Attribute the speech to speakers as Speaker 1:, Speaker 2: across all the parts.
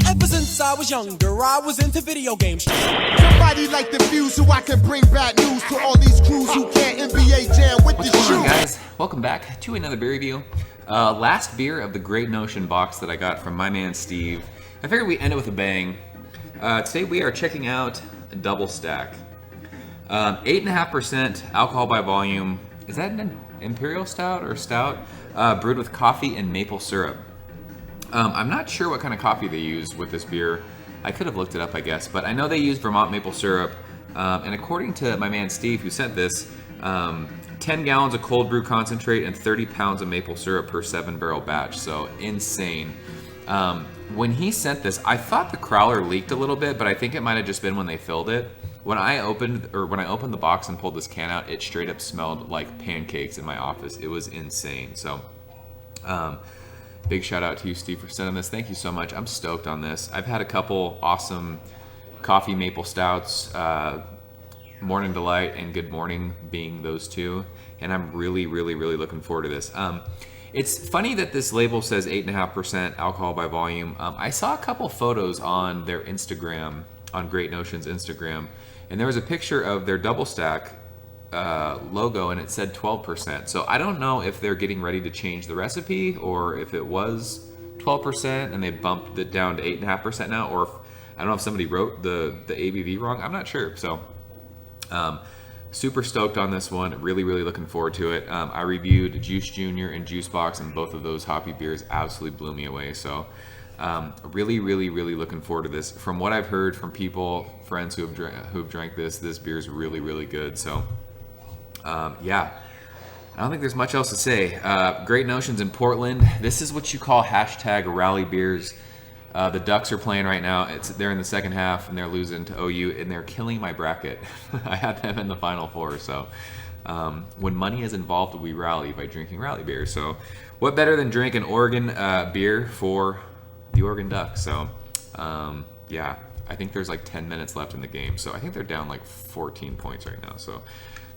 Speaker 1: Ever since I was younger, I was into video games.
Speaker 2: Somebody like the Fuse so I can bring bad news to all these crews who can't NBA jam with the shoes.
Speaker 3: What's going on, guys? Welcome back to another beer review. Last beer of the Great Notion box that I got from my man Steve. I figured we end it with a bang. Today we are checking out a double stack. 8.5% alcohol by volume. Is that an imperial stout or stout? Brewed with coffee and maple syrup. I'm not sure what kind of coffee they use with this beer. I could have looked it up, I guess, but I know they use Vermont maple syrup. And according to my man Steve, who sent this, 10 gallons of cold brew concentrate and 30 pounds of maple syrup per 7-barrel batch. So insane. When he sent this, I thought the crowler leaked a little bit, but I think it might have just been when they filled it. When I opened the box and pulled this can out, it straight up smelled like pancakes in my office. It was insane. So, big shout out to you, Steve, for sending this. Thank you so much. I'm stoked on this. I've had a couple awesome coffee maple stouts, Morning Delight and Good Morning being those two, and I'm really looking forward to this. It's funny that this label says 8.5% alcohol by volume. I saw a couple photos on their Instagram, on Great Notion's Instagram, and there was a picture of their double stack logo, and it said 12%. So I don't know if they're getting ready to change the recipe, or if it was 12% and they bumped it down to 8.5% now, or if, I don't know if somebody wrote the ABV wrong. I'm not sure. So super stoked on this one. Really looking forward to it. I reviewed Juice Jr. and Juice Box, and both of those hoppy beers absolutely blew me away. So really looking forward to this. From what I've heard from people, friends who have drank this beer is really good. So yeah, I don't think there's much else to say. Great Notions in Portland. This is what you call hashtag rally beers. The Ducks are playing right now. They're in the second half, and they're losing to OU, and they're killing my bracket. I had them in the Final Four. So when money is involved, we rally by drinking rally beer. So what better than drink an Oregon beer for the Oregon Ducks? So yeah, I think there's like 10 minutes left in the game. So I think they're down like 14 points right now. So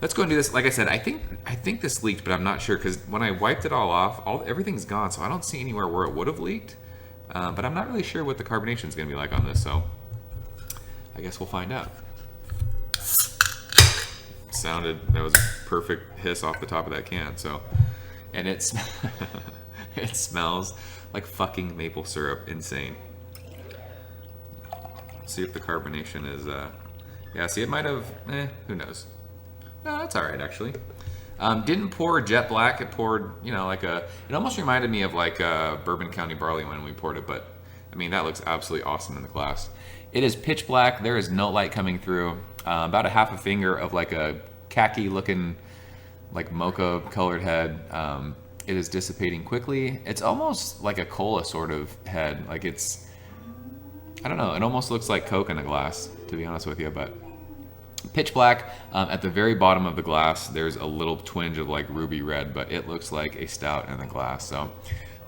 Speaker 3: let's go and do this. Like I said, I think this leaked, but I'm not sure, because when I wiped it all off, everything's gone. So I don't see anywhere where it would have leaked. But I'm not really sure what the carbonation is going to be like on this, so I guess we'll find out. That was a perfect hiss off the top of that can. So, and it smells like fucking maple syrup. Insane. Let's see if the carbonation is, yeah, see, it might have, who knows. No, that's all right, actually. Didn't pour jet black. It poured, it almost reminded me of like Bourbon County barley when we poured it, but I mean, that looks absolutely awesome in the glass. It is pitch black. There is no light coming through. About a half a finger of like a khaki looking, like mocha colored head. It is dissipating quickly. It's almost like a cola sort of head. Like I don't know. It almost looks like Coke in a glass, to be honest with you, but pitch black. At the very bottom of the glass, there's a little twinge of like ruby red, but it looks like a stout in the glass. So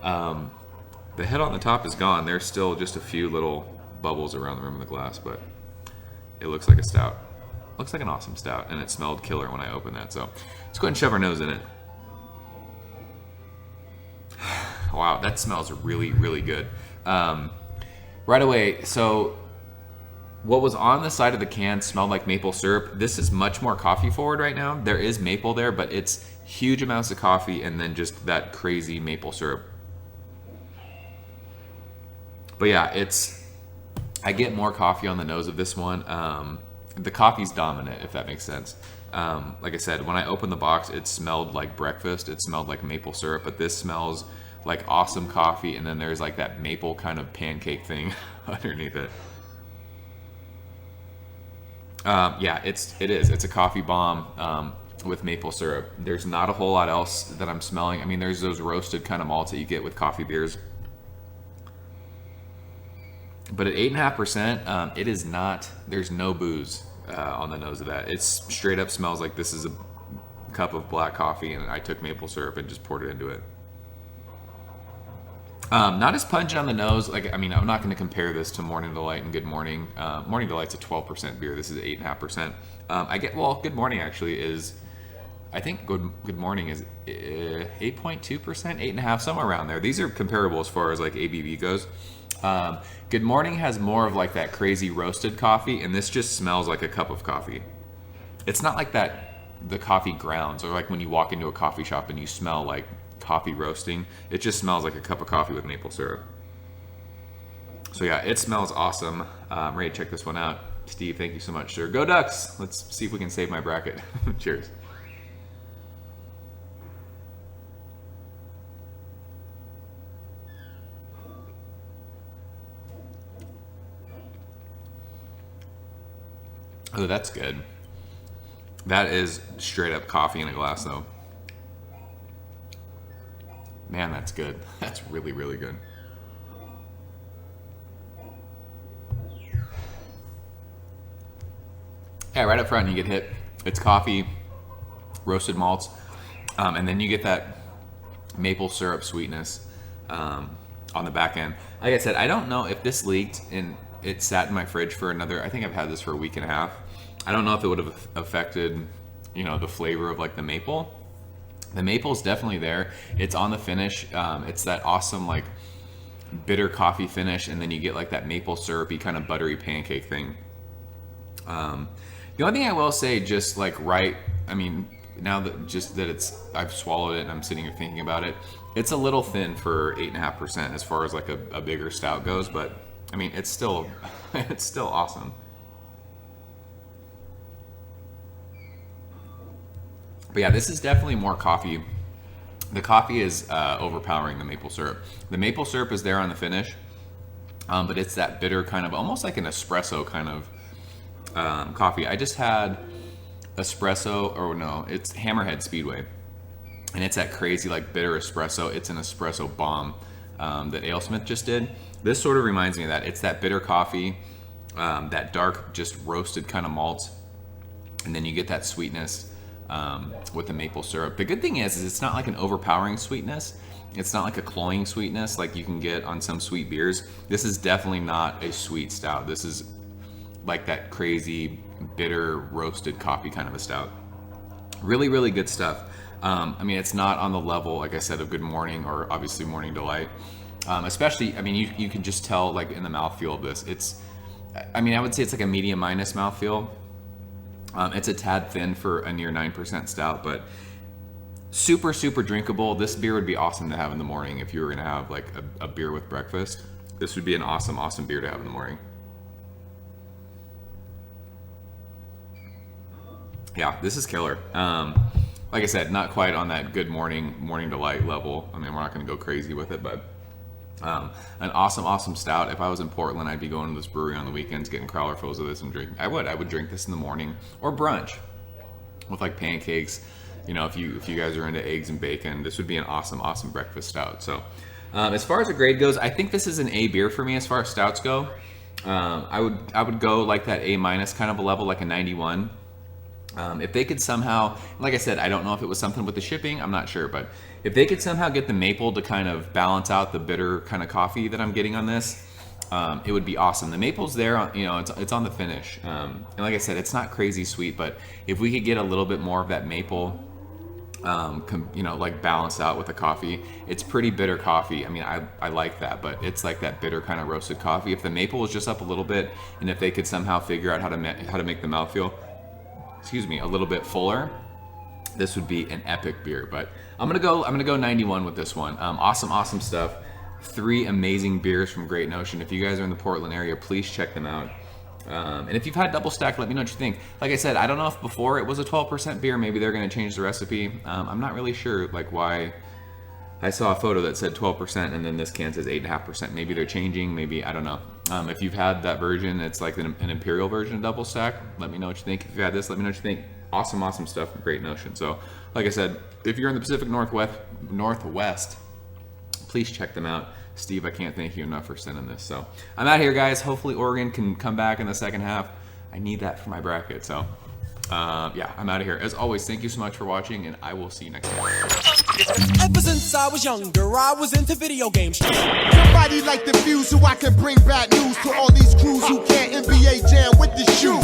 Speaker 3: the head on the top is gone. There's still just a few little bubbles around the rim of the glass, but it looks like a stout. Looks like an awesome stout, and it smelled killer when I opened that. So let's go ahead and shove our nose in it. Wow, that smells really good. Right away, so what was on the side of the can smelled like maple syrup. This is much more coffee forward right now. There is maple there, but it's huge amounts of coffee and then just that crazy maple syrup. But yeah, I get more coffee on the nose of this one. The coffee's dominant, if that makes sense. Like I said, when I opened the box, it smelled like breakfast. It smelled like maple syrup, but this smells like awesome coffee, and then there's like that maple kind of pancake thing underneath it. Yeah, it's a coffee bomb with maple syrup. There's not a whole lot else that I'm smelling. I mean, there's those roasted kind of malts that you get with coffee beers. But at 8.5%, it is not, there's no booze on the nose of that. It's straight up smells like this is a cup of black coffee and I took maple syrup and just poured it into it. Not as pungent on the nose. I'm not going to compare this to Morning Delight and Good Morning. Morning Delight's a 12% beer. This is 8.5%. Good Morning actually is, I think Good Morning is 8.2%, 8.5%, somewhere around there. These are comparable as far as like ABV goes. Good Morning has more of like that crazy roasted coffee, and this just smells like a cup of coffee. It's not like that, the coffee grounds, or like when you walk into a coffee shop and you smell like coffee roasting. It just smells like a cup of coffee with maple syrup. So yeah, it smells awesome. I'm ready to check this one out. Steve, thank you so much, sir. Go Ducks! Let's see if we can save my bracket. Cheers. Oh, that's good. That is straight up coffee in a glass, though. Man, that's good. That's really, really good. Yeah, right up front you get hit. It's coffee, roasted malts, and then you get that maple syrup sweetness on the back end. Like I said, I don't know if this leaked and it sat in my fridge for another, I think I've had this for a week and a half. I don't know if it would have affected, you know, the flavor of like the maple. The maple's definitely there. It's on the finish. It's that awesome like bitter coffee finish, and then you get like that maple syrupy kind of buttery pancake thing. The only thing I will say, just like I mean, now that just that I've swallowed it and I'm sitting here thinking about it, it's a little thin for 8.5% as far as like a bigger stout goes, but I mean, it's still, it's still awesome. But yeah, this is definitely more coffee. The coffee is overpowering the maple syrup. The maple syrup is there on the finish, but it's that bitter kind of, almost like an espresso kind of coffee. I just had espresso, or no, it's Hammerhead Speedway, and it's that crazy like bitter espresso. It's an espresso bomb that AleSmith just did. This sort of reminds me of that. It's that bitter coffee, that dark, just roasted kind of malt, and then you get that sweetness with the maple syrup. The good thing is it's not like an overpowering sweetness. It's not like a cloying sweetness like you can get on some sweet beers. This is definitely not a sweet stout. This is like that crazy bitter roasted coffee kind of a stout. Really, really good stuff. I mean, it's not on the level, like I said, of Good Morning or obviously Morning Delight. Especially, I mean, you can just tell like in the mouthfeel of this. It's, I mean, I would say it's like a medium minus mouthfeel. It's a tad thin for a near 9% stout, but super, super drinkable. This beer would be awesome to have in the morning if you were gonna have like a beer with breakfast. This would be an awesome, awesome beer to have in the morning. Yeah, this is killer. Like I said, not quite on that Good Morning Delight level. I mean, we're not gonna go crazy with it, but an awesome, awesome stout. If I was in Portland, I'd be going to this brewery on the weekends, getting crowler fills of this and drinking. I would drink this in the morning or brunch with like pancakes. You know, if you guys are into eggs and bacon, this would be an awesome, awesome breakfast stout. So, as far as the grade goes, I think this is an A beer for me as far as stouts go. I would go like that A minus kind of a level, like a 91. If they could somehow, like I said, I don't know if it was something with the shipping, I'm not sure, but if they could somehow get the maple to kind of balance out the bitter kind of coffee that I'm getting on this, it would be awesome. The maple's there, you know, it's on the finish. And like I said, it's not crazy sweet, but if we could get a little bit more of that maple, you know, like balanced out with the coffee, it's pretty bitter coffee. I mean, I like that, but it's like that bitter kind of roasted coffee. If the maple was just up a little bit, and if they could somehow figure out how to make the mouthfeel, excuse me, a little bit fuller, this would be an epic beer. But I'm gonna go 91 with this one. Awesome, awesome stuff. 3 amazing beers from Great Notion. If you guys are in the Portland area, please check them out. And if you've had double stack, let me know what you think. Like I said, I don't know if before it was a 12% beer. Maybe they're gonna change the recipe. I'm not really sure like why. I saw a photo that said 12% and then this can says 8.5%. Maybe they're changing, maybe, I don't know. If you've had that version, it's like an imperial version of double stack. Let me know what you think. If you had this, let me know what you think. Awesome, awesome stuff from Great Notion. So, like I said, if you're in the Pacific Northwest, please check them out. Steve, I can't thank you enough for sending this. So, I'm out here, guys. Hopefully Oregon can come back in the second half. I need that for my bracket. So, yeah, I'm out of here. As always, thank you so much for watching, and I will see you next time.
Speaker 1: Ever since I was younger, I was into video games.
Speaker 2: Somebody like the Fuse, so I can bring bad news to all these crews who can't NBA jam with the shoe.